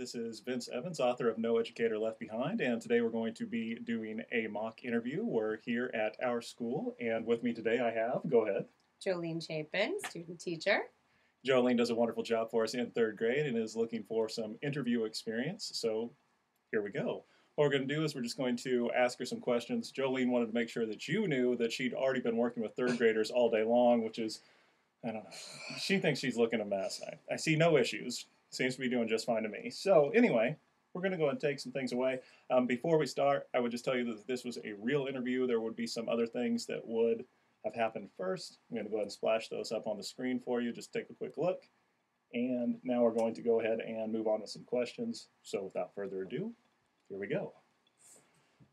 This is Vince Evans, author of No Educator Left Behind, and today we're going to be doing a mock interview. We're here at our school, and with me today I have, go ahead, Jolene Chapin, student teacher. Jolene does a wonderful job for us in third grade and is looking for some interview experience, so here we go. What we're going to do is we're just going to ask her some questions. Jolene wanted to make sure that you knew that she'd already been working with third graders all day long, which is, I don't know, she thinks she's looking a mess. I see no issues. Seems to be doing just fine to me. So anyway, we're going to go and take some things away. Before we start, I would just tell you that this was a real interview. There would be some other things that would have happened first. I'm going to go ahead and splash those up on the screen for you. Just take a quick look. And now we're going to go ahead and move on to some questions. So without further ado, here we go.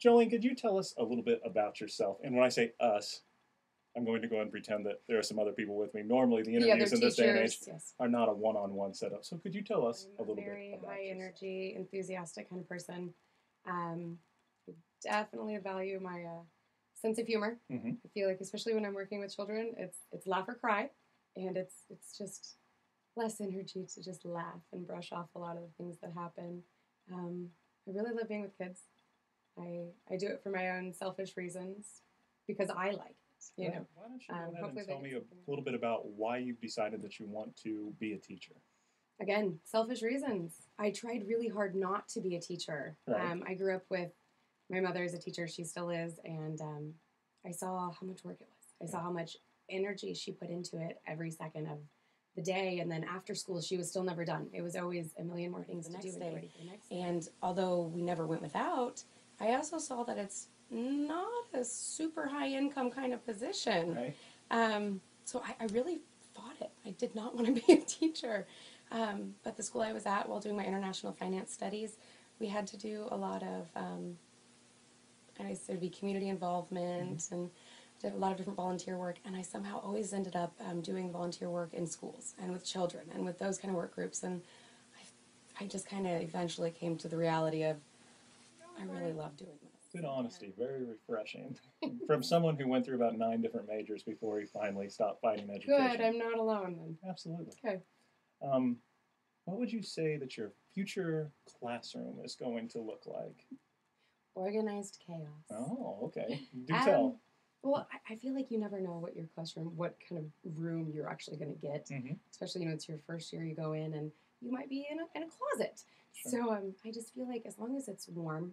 Jolene, could you tell us a little bit about yourself? And when I say us, I'm going to go ahead and pretend that there are some other people with me. Normally, the interviews in this day and age are not a one-on-one setup. So could you tell us a little bit about yourself? Very high energy, enthusiastic kind of person. Definitely value my sense of humor. Mm-hmm. I feel like, especially when I'm working with children, it's laugh or cry, and it's just less energy to just laugh and brush off a lot of the things that happen. I really love being with kids. I do it for my own selfish reasons because I like it. You know, why don't you go ahead and tell me a little bit about why you've decided that you want to be a teacher? Again, selfish reasons. I tried really hard not to be a teacher. Right. I grew up with my mother is a teacher. She still is. And I saw how much work it was. I saw how much energy she put into it every second of the day. And then after school, she was still never done. It was always a million more things to do. And although we never went without, I also saw that it's not a super high income kind of position. Right. So I really fought it. I did not want to be a teacher. But the school I was at while doing my international finance studies, we had to do a lot of, I said it'd be community involvement and did a lot of different volunteer work. And I somehow always ended up doing volunteer work in schools and with children and with those kind of work groups. And I just kind of eventually came to the reality of I really love doing this. Good honesty, very refreshing. From someone who went through about 9 different majors before he finally stopped fighting education. Good, I'm not alone then. Absolutely. Okay. What would you say that your future classroom is going to look like? Organized chaos. Oh, okay. Do tell. Well, I feel like you never know what your classroom, what kind of room you're actually going to get. Mm-hmm. Especially, it's your first year, you go in and you might be in a closet. Sure. So I just feel like as long as it's warm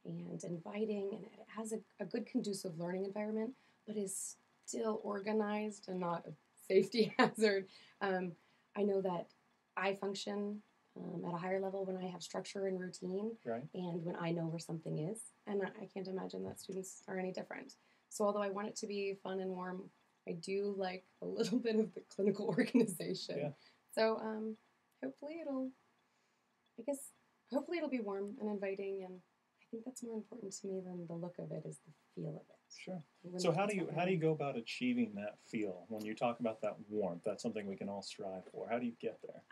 and inviting and it has a good conducive learning environment, but is still organized and not a safety hazard. I know that I function at a higher level when I have structure and routine, right, and when I know where something is, and I can't imagine that students are any different. So although I want it to be fun and warm, I do like a little bit of the clinical organization. Yeah. So hopefully it'll be warm and inviting, and I think that's more important to me than the look of it is the feel of it. Sure. So how do you go about achieving that feel? When you talk about that warmth, that's something we can all strive for. How do you get there?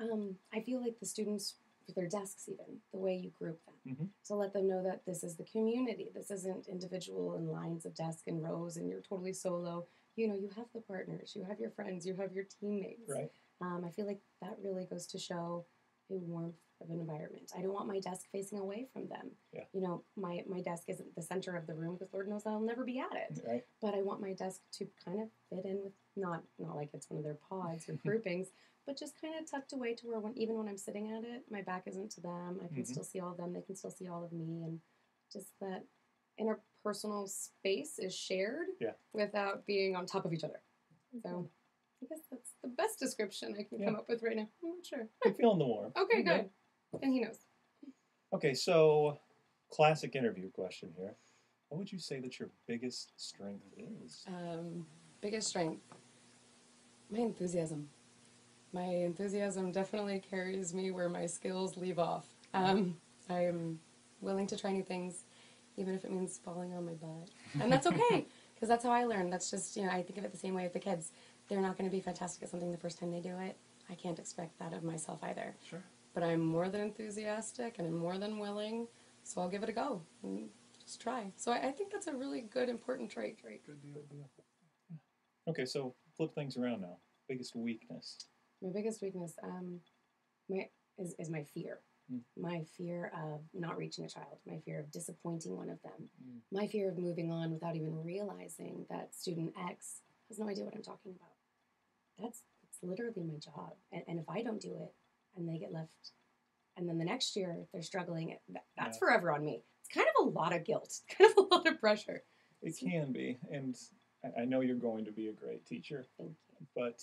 I feel like the students, with their desks even, the way you group them, Mm-hmm. to let them know that this is the community. This isn't individual in lines of desk and rows and you're totally solo. You have the partners, you have your friends, you have your teammates. Right. I feel like that really goes to show a warmth of an environment. I don't want my desk facing away from them. Yeah. My desk isn't the center of the room because Lord knows I'll never be at it. Right. But I want my desk to kind of fit in with, not like it's one of their pods or groupings, but just kind of tucked away to where even when I'm sitting at it, my back isn't to them. I can still see all of them. They can still see all of me. And just that interpersonal space is shared without being on top of each other. So I guess that's the best description I can come up with right now. I'm not sure. I'm feeling the warmth. Okay, good. And he knows. Okay, so classic interview question here. What would you say that your biggest strength is? Biggest strength? My enthusiasm. My enthusiasm definitely carries me where my skills leave off. I'm willing to try new things, even if it means falling on my butt. And that's okay, because that's how I learn. That's just, I think of it the same way with the kids. They're not going to be fantastic at something the first time they do it. I can't expect that of myself either. Sure. But I'm more than enthusiastic and I'm more than willing, so I'll give it a go and just try. So I think that's a really good, important trait. Good deal. Okay, so flip things around now. Biggest weakness? My biggest weakness is my fear. my fear of not reaching a child, my fear of disappointing one of them, my fear of moving on without even realizing that student X has no idea what I'm talking about. That's literally my job. And if I don't do it and they get left, and then the next year they're struggling, that's forever on me. It's kind of a lot of guilt, kind of a lot of pressure. It can be. And I know you're going to be a great teacher. Thank you. But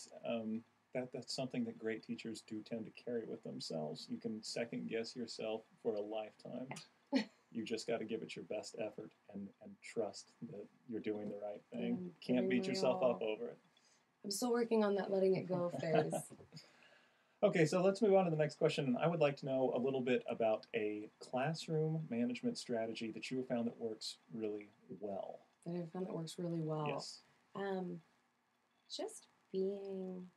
that's something that great teachers do tend to carry with themselves. You can second guess yourself for a lifetime. You just got to give it your best effort and trust that you're doing the right thing. Can't beat yourself up over it. I'm still working on that letting it go phase. Okay, so let's move on to the next question. I would like to know a little bit about a classroom management strategy that you have found that works really well. That I've found that works really well. Yes. Just being,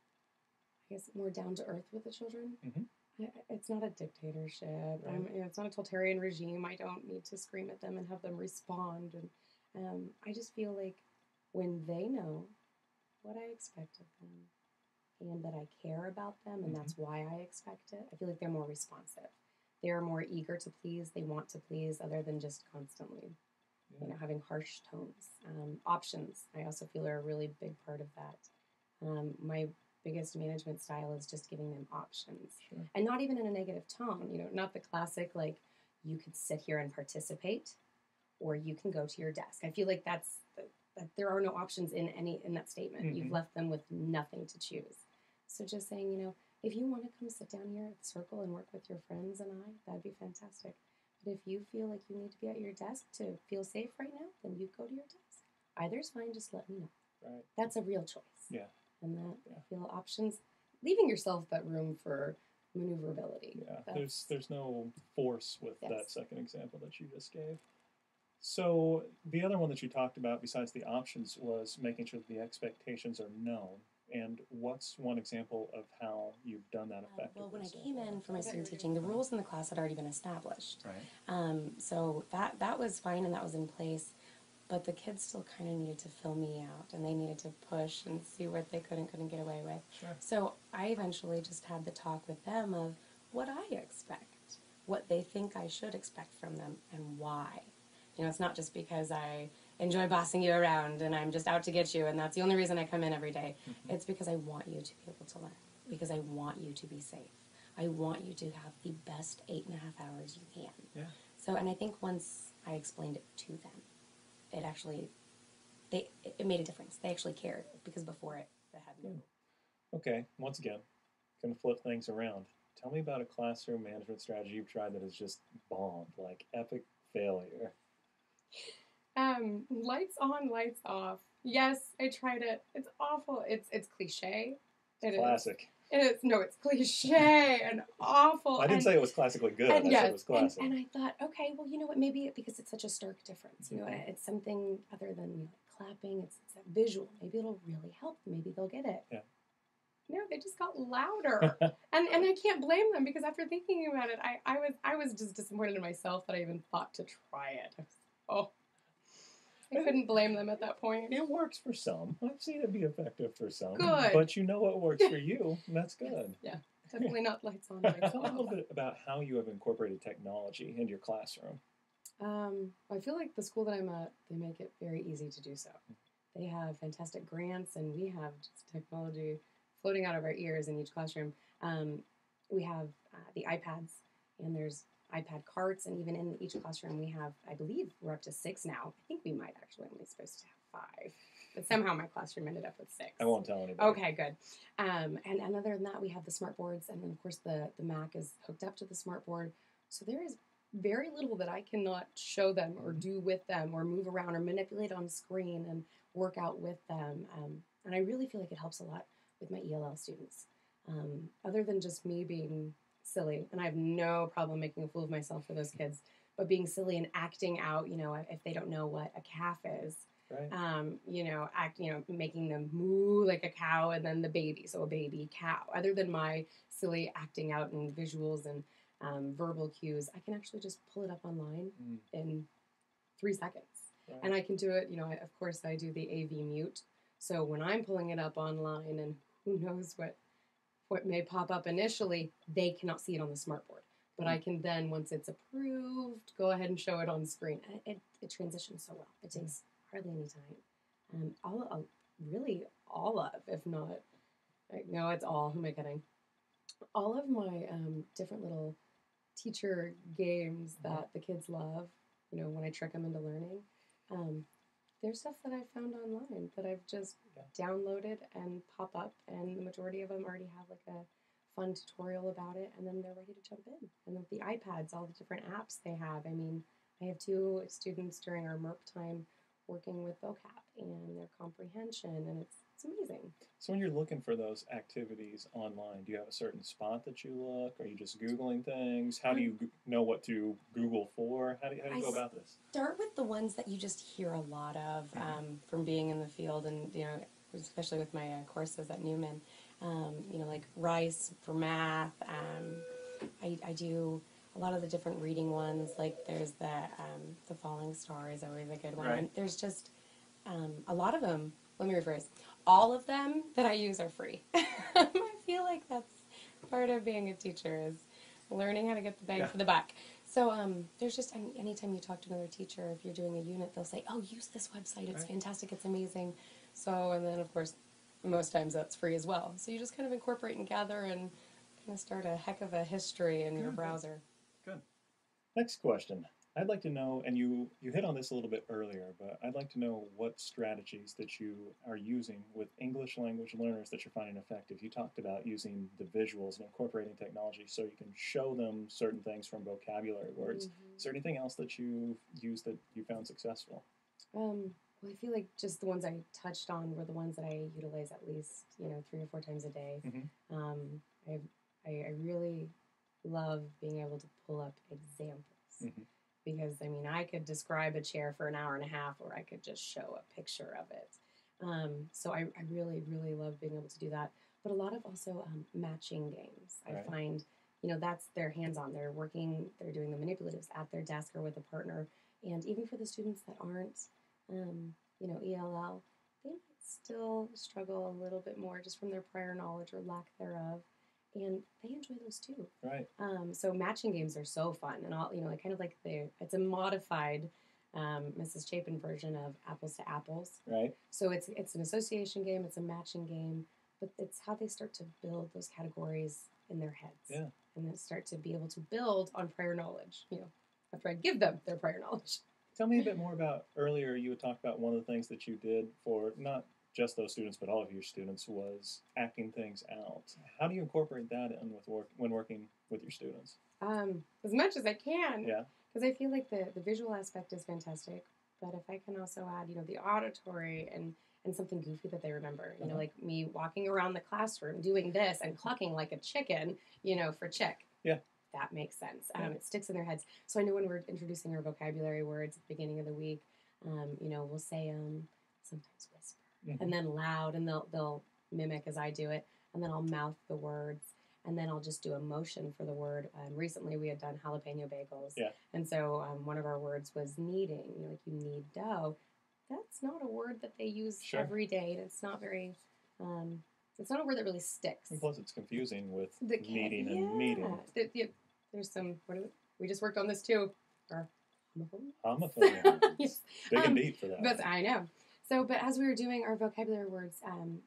I guess, more down to earth with the children. It's not a dictatorship. Right. It's not a totalitarian regime. I don't need to scream at them and have them respond. And I just feel like when they know what I expect of them and that I care about them and that's why I expect it, I feel like they're more responsive. They're more eager to please. They want to please other than just constantly having harsh tones. Options, I also feel, are a really big part of that. My biggest management style is just giving them options. Sure. And not even in a negative tone, not the classic, like, you could sit here and participate or you can go to your desk. I feel like that there are no options in that statement. You've left them with nothing to choose. So just saying, if you want to come sit down here at the circle and work with your friends and that'd be fantastic. But if you feel like you need to be at your desk to feel safe right now, then you go to your desk. Either's fine, just let me know. Right. That's a real choice. Yeah. And I feel options, leaving yourself that room for maneuverability. Yeah, there's no force with that second example that you just gave. So the other one that you talked about besides the options was making sure that the expectations are known. And what's one example of how you've done that effectively? Well, when I came in for my student teaching, the rules in the class had already been established. Right. So that was fine and that was in place. But the kids still kind of needed to fill me out, and they needed to push and see what they couldn't get away with. Sure. So I eventually just had the talk with them of what I expect, what they think I should expect from them, and why. It's not just because I enjoy bossing you around and I'm just out to get you, and that's the only reason I come in every day. It's because I want you to be able to learn, because I want you to be safe. I want you to have the best 8.5 hours you can. Yeah. So, and I think once I explained it to them, it actually, it made a difference. They actually cared, because before it had no. Okay, once again, going to flip things around. Tell me about a classroom management strategy you've tried that has just bombed, like epic failure. Lights on, lights off. Yes, I tried it. It's awful. It's cliche. Classic. It's cliche and awful. I didn't say it was classically good. I said it was classic. And I thought, okay, well, you know what? Maybe because it's such a stark difference. It's something other than clapping. It's that visual. Maybe it'll really help. Maybe they'll get it. Yeah. No, they just got louder, and I can't blame them, because after thinking about it, I was just disappointed in myself that I even thought to try it. I couldn't blame them at that point. It works for some. I've seen it be effective for some. Good. But you know what works for you, and that's good. Yeah, definitely not lights on, lights off. Tell me a little bit about how you have incorporated technology into your classroom. I feel like the school that I'm at, they make it very easy to do so. They have fantastic grants, and we have just technology floating out of our ears in each classroom. We have the iPads, and there's iPad carts, and even in each classroom we have, I believe we're up to 6 now. I think we might actually only supposed to have 5, but somehow my classroom ended up with 6. I won't tell anybody. Okay, good. And other than that, we have the smart boards, and then of course the Mac is hooked up to the smart board. So there is very little that I cannot show them or do with them or move around or manipulate on screen and work out with them. And I really feel like it helps a lot with my ELL students. Other than just me being silly, and I have no problem making a fool of myself for those kids, but being silly and acting out, if they don't know what a calf is, right. Making them moo like a cow, and then the baby, so a baby cow. Other than my silly acting out and visuals and verbal cues, I can actually just pull it up online in 3 seconds. Right. And I can do it, of course I do the AV mute, so when I'm pulling it up online, and who knows what may pop up initially, they cannot see it on the smart board. But I can then, once it's approved, go ahead and show it on screen. And it transitions so well. It takes hardly any time. Really all of, if not, no, it's all, who am I kidding? All of my different little teacher games that the kids love, when I trick them into learning, there's stuff that I found online that I've just downloaded and pop up, and the majority of them already have like a fun tutorial about it, and then they're ready to jump in. And with the iPads, all the different apps they have. I mean, I have 2 students during our MERP time working with vocab and their comprehension, and it's amazing. So when you're looking for those activities online, do you have a certain spot that you look? Are you just Googling things? How do you know what to Google for? How do you go about this? Start with the ones that you just hear a lot of from being in the field, and especially with my courses at Newman. Like Rice for math. I do a lot of the different reading ones. Like there's the Falling Star is always a good one. Right. And there's just a lot of them. Let me rephrase. All of them that I use are free. I feel like that's part of being a teacher, is learning how to get the bang for the buck. So there's just, anytime you talk to another teacher, if you're doing a unit, they'll say, oh, use this website. It's fantastic. It's amazing. So, and then, of course, most times that's free as well. So you just kind of incorporate and gather and kind of start a heck of a history in your browser. Good. Next question. I'd like to know, and you hit on this a little bit earlier, but I'd like to know what strategies that you are using with English language learners that you're finding effective. You talked about using the visuals and incorporating technology so you can show them certain things from vocabulary words. Is there anything else that you've used that you found successful? Well, I feel like just the ones I touched on were the ones that I utilize at least, 3 or 4 times a day. I really love being able to pull up examples. Because, I could describe a chair for an hour and a half, or I could just show a picture of it. So I really, really love being able to do that. But a lot of also matching games. I find, that's their hands-on. They're working, they're doing the manipulatives at their desk or with a partner. And even for the students that aren't, ELL, they might still struggle a little bit more just from their prior knowledge or lack thereof. And they enjoy those too. Right. So matching games are so fun, and all kind of like it's a modified Mrs. Chapin version of Apples to Apples. Right. So it's an association game, it's a matching game, but it's how they start to build those categories in their heads. Yeah. And then start to be able to build on prior knowledge. After I give them their prior knowledge. Tell me a bit more about, earlier you had talked about one of the things that you did for not just those students, but all of your students, was acting things out. How do you incorporate that in when working with your students? As much as I can. Yeah. Because I feel like the visual aspect is fantastic, but if I can also add, the auditory and something goofy that they remember, like me walking around the classroom doing this and clucking like a chicken, for chick. Yeah. That makes sense. It sticks in their heads. So I know when we're introducing our vocabulary words at the beginning of the week, we'll say sometimes whisper. And then loud, and they'll mimic as I do it, and then I'll mouth the words, and then I'll just do a motion for the word. Recently, we had done jalapeno bagels, and so one of our words was kneading. Like you knead dough. That's not a word that they use every day, and it's not very. It's not a word that really sticks. And plus, it's confusing with kneading and kneading. There's some. We just worked on this too. Our homophone. Yes. Big and deep for that. But I know. So, but as we were doing our vocabulary words,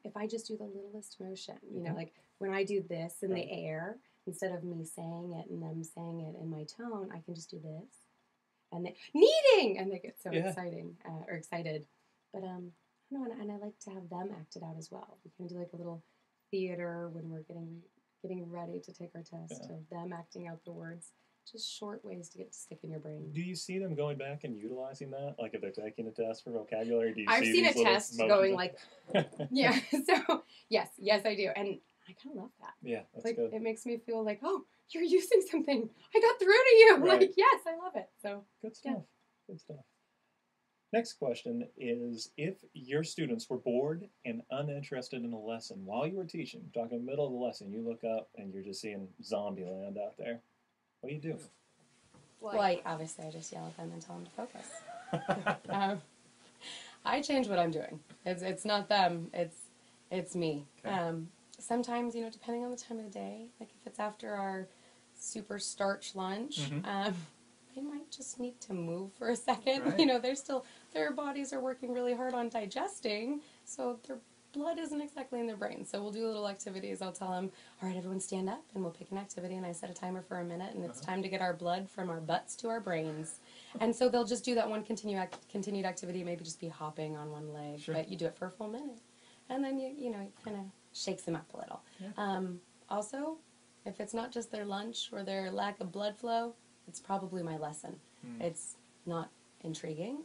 if I just do the littlest motion, like when I do this in the air, instead of me saying it and them saying it in my tone, I can just do this. And they, kneading! And they get so excited. But, I don't know, and I like to have them act it out as well. We can do like a little theater when we're getting ready to take our test of them acting out the words. Just short ways to get it to stick in your brain. Do you see them going back and utilizing that? Like if they're taking a test for vocabulary, do you I've see seen these a test going like, yeah. So yes, I do, and I kind of love that. Yeah, that's like, good. It makes me feel like, oh, you're using something. I got through to you. Right. Like, yes, I love it. So good stuff. Yeah. Good stuff. Next question is, if your students were bored and uninterested in a lesson while you were teaching, talking middle of the lesson, you look up and you're just seeing zombie land out there, what do you do? Well, I just yell at them and tell them to focus. I change what I'm doing. It's not them. It's me. Okay. Sometimes, depending on the time of the day, like if it's after our super starch lunch, Mhm. they might just need to move for a second. Right. You know, they're still, their bodies are working really hard on digesting, so their blood isn't exactly in their brain. So we'll do little activities. I'll tell them, all right, everyone stand up, and we'll pick an activity, and I set a timer for a minute, and it's time to get our blood from our butts to our brains. And so they'll just do that one continued activity, maybe just be hopping on one leg, Sure. but you do it for a full minute. And then you know, it kind of shakes them up a little. Yeah. Also, if it's not just their lunch or their lack of blood flow, it's probably my lesson. It's not intriguing.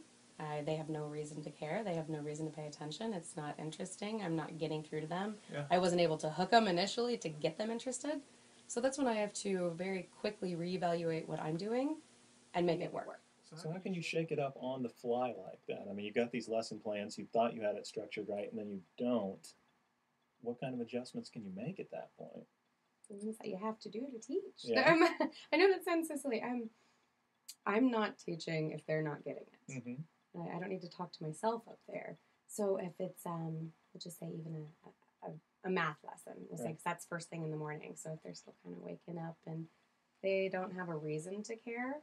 They have no reason to care. They have no reason to pay attention. It's not interesting. I'm not getting through to them. Yeah. I wasn't able to hook them initially to get them interested. So that's when I have to very quickly reevaluate what I'm doing and make it work. So how can you shake it up on the fly like that? I mean, you've got these lesson plans. You thought you had it structured right, and then you don't. What kind of adjustments can you make at that point? The ones that you have to do to teach. Yeah. I know that sounds so silly. I'm not teaching if they're not getting it. Mm-hmm. I don't need to talk to myself up there. So if it's we'll just say even a math lesson, we'll say, because that's first thing in the morning. So if they're still kind of waking up and they don't have a reason to care,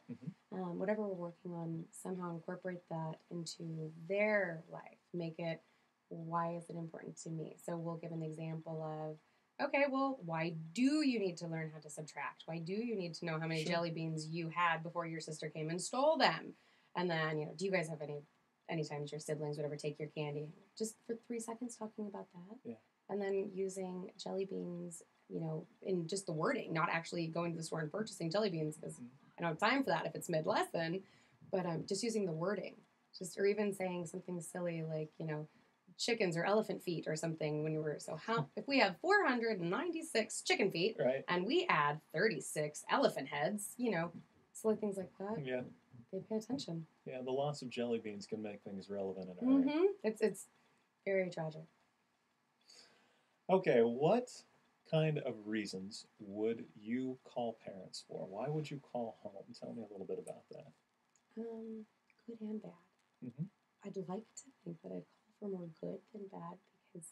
whatever we're working on, somehow incorporate that into their life. Make it, why is it important to me? So we'll give an example of, okay, well, why do you need to learn how to subtract? Why do you need to know how many jelly beans you had before your sister came and stole them? And then, you know, do you guys have any times your siblings would ever take your candy? Just for 3 seconds talking about that. Yeah. And then using jelly beans, you know, in just the wording, not actually going to the store and purchasing jelly beans, because I don't have time for that if it's mid-lesson, but just using the wording. Or even saying something silly like, you know, chickens or elephant feet or something when you were, so how, if we have 496 chicken feet Right. and we add 36 elephant heads, you know, silly things like that. Yeah. They pay attention. Yeah, the loss of jelly beans can make things relevant in a hurry. It's very tragic. Okay, what kind of reasons would you call parents for? Why would you call home? Tell me a little bit about that. Good and bad. Mm-hmm. I'd like to think that I'd call for more good than bad because,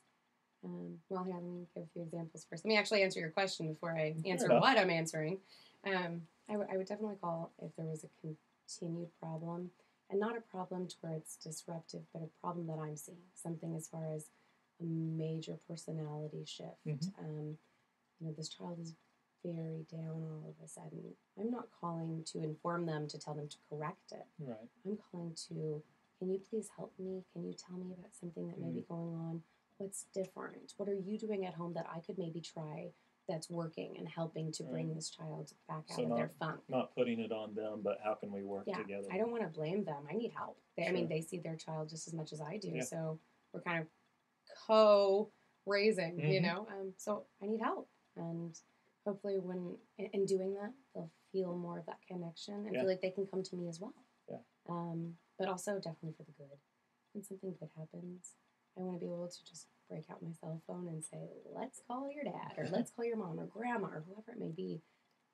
well, here, let me give a few examples first. Let me actually answer your question before I answer what I'm answering. I would definitely call if there was a continued problem, and not a problem to where it's disruptive, but a problem that I'm seeing. Something as far as a major personality shift. You know, this child is very down all of a sudden. I'm not calling to inform them to tell them to correct it. Right. I'm calling to, can you please help me? Can you tell me about something that may be going on? What's different? What are you doing at home that I could maybe try that's working and helping to bring this child back out of their funk? Not putting it on them, but how can we work together? I don't want to blame them. I need help. I mean, they see their child just as much as I do. Yeah. So we're kind of co-raising, you know? So I need help. And hopefully when, in doing that, they'll feel more of that connection and feel like they can come to me as well. Yeah. But also definitely for the good. When something good happens, I want to be able to just break out my cell phone and say, let's call your dad, or let's call your mom, or grandma, or whoever it may be.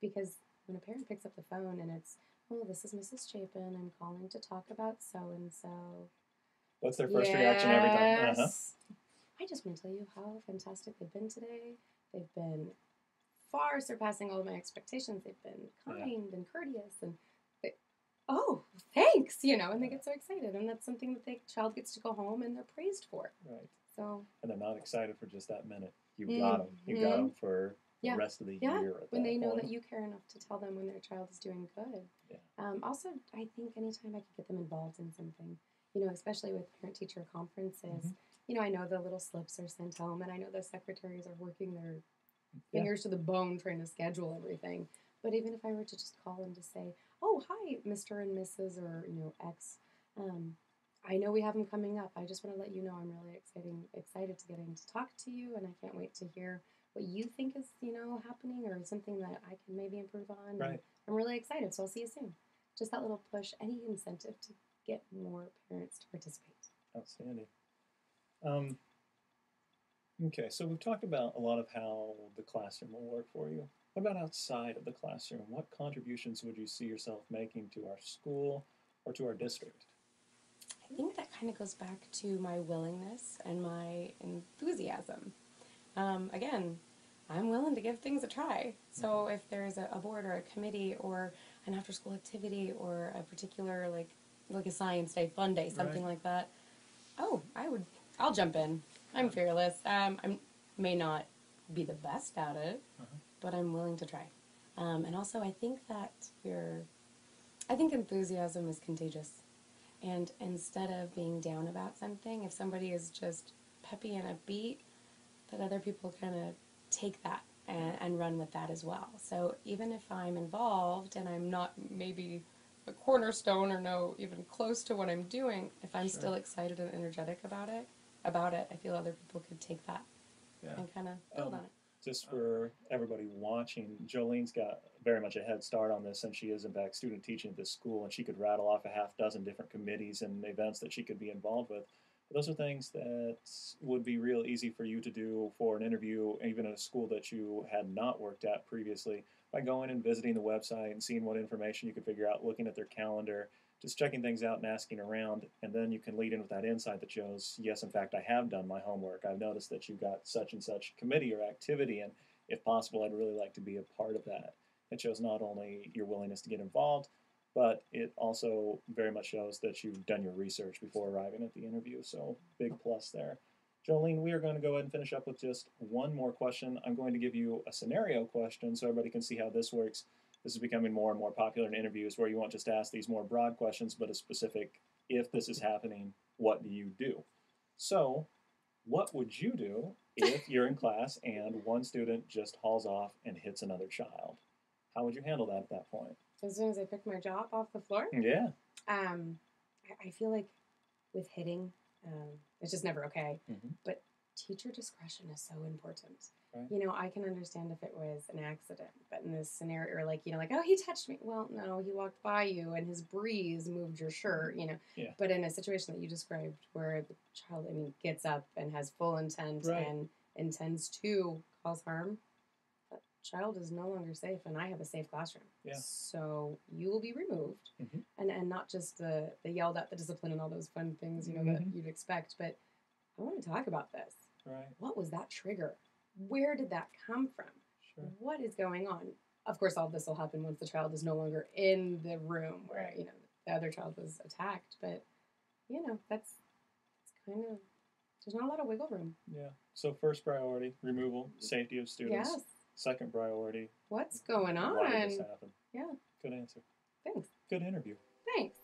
Because when a parent picks up the phone and it's, oh, this is Mrs. Chapin, I'm calling to talk about so-and-so. What's their first reaction every time? I just want to tell you how fantastic they've been today. They've been far surpassing all of my expectations. They've been kind and courteous, and oh, thanks, you know, and they get so excited, and that's something that the child gets to go home and they're praised for. Right. So. And they're not excited for just that minute. You got them. You got them for the rest of the year. When they know that you care enough to tell them when their child is doing good. Yeah. Also, I think anytime I can get them involved in something, you know, especially with parent-teacher conferences, you know, I know the little slips are sent home, and I know the secretaries are working their fingers to the bone trying to schedule everything. But even if I were to just call and to say, oh, hi, Mr. and Mrs. or, you know, X, I know we have them coming up. I just want to let you know I'm really excited to getting to talk to you, and I can't wait to hear what you think is, you know, happening or something that I can maybe improve on. Right. I'm really excited, so I'll see you soon. Just that little push, any incentive to get more parents to participate. Outstanding. Okay, so we've talked about a lot of how the classroom will work for you. What about outside of the classroom? What contributions would you see yourself making to our school or to our district? I think that kind of goes back to my willingness and my enthusiasm. Again, I'm willing to give things a try. So if there's a board or a committee or an after school activity or a particular like a science day, fun day, something Right. like that, oh, I'll jump in. I'm fearless. I may not be the best at it, but I'm willing to try. And also, I think that I think enthusiasm is contagious. And instead of being down about something, if somebody is just peppy and upbeat, that other people kind of take that and run with that as well. So even if I'm involved and I'm not maybe a cornerstone or no even close to what I'm doing, if I'm Sure. still excited and energetic about it, I feel other people could take that Yeah. and kind of build on it. Just for everybody watching, Jolene's got very much a head start on this since she is, in fact, student teaching at this school, and she could rattle off a half dozen different committees and events that she could be involved with. But those are things that would be real easy for you to do for an interview, even at a school that you had not worked at previously, by going and visiting the website and seeing what information you could figure out, looking at their calendar, just checking things out and asking around, and then you can lead in with that insight that shows, yes, in fact, I have done my homework. I've noticed that you've got such and such committee or activity, and if possible, I'd really like to be a part of that. It shows not only your willingness to get involved, but it also very much shows that you've done your research before arriving at the interview. So, big plus there. Jolene, we are going to go ahead and finish up with just one more question. I'm going to give you a scenario question so everybody can see how this works. This is becoming more and more popular in interviews where you won't just ask these more broad questions, but a specific, if this is happening, what do you do? So, what would you do if you're in class and one student just hauls off and hits another child? How would you handle that at that point? As soon as I pick my jaw up off the floor, Yeah. I feel like with hitting, it's just never okay. Mm-hmm. But teacher discretion is so important. Right. You know, I can understand if it was an accident, but in this scenario, or like, you know, like, oh, he touched me. Well, no, he walked by you and his breeze moved your shirt, you know. Yeah. But in a situation that you described where the child, I mean, gets up and has full intent Right. and intends to cause harm, that child is no longer safe, and I have a safe classroom. Yeah. So you will be removed, Mm-hmm. and not just the yelled at, the discipline, and all those fun things, you know, that you'd expect, but I want to talk about this. Right. What was that trigger? Where did that come from? Sure. What is going on? Of course, all this will happen once the child is no longer in the room where, Right. you know, the other child was attacked. But, you know, that's kind of, there's not a lot of wiggle room. Yeah. So first priority, removal, safety of students. Yes. Second priority, What's going on? why did this happen? Yeah. Good answer. Thanks. Good interview. Thanks.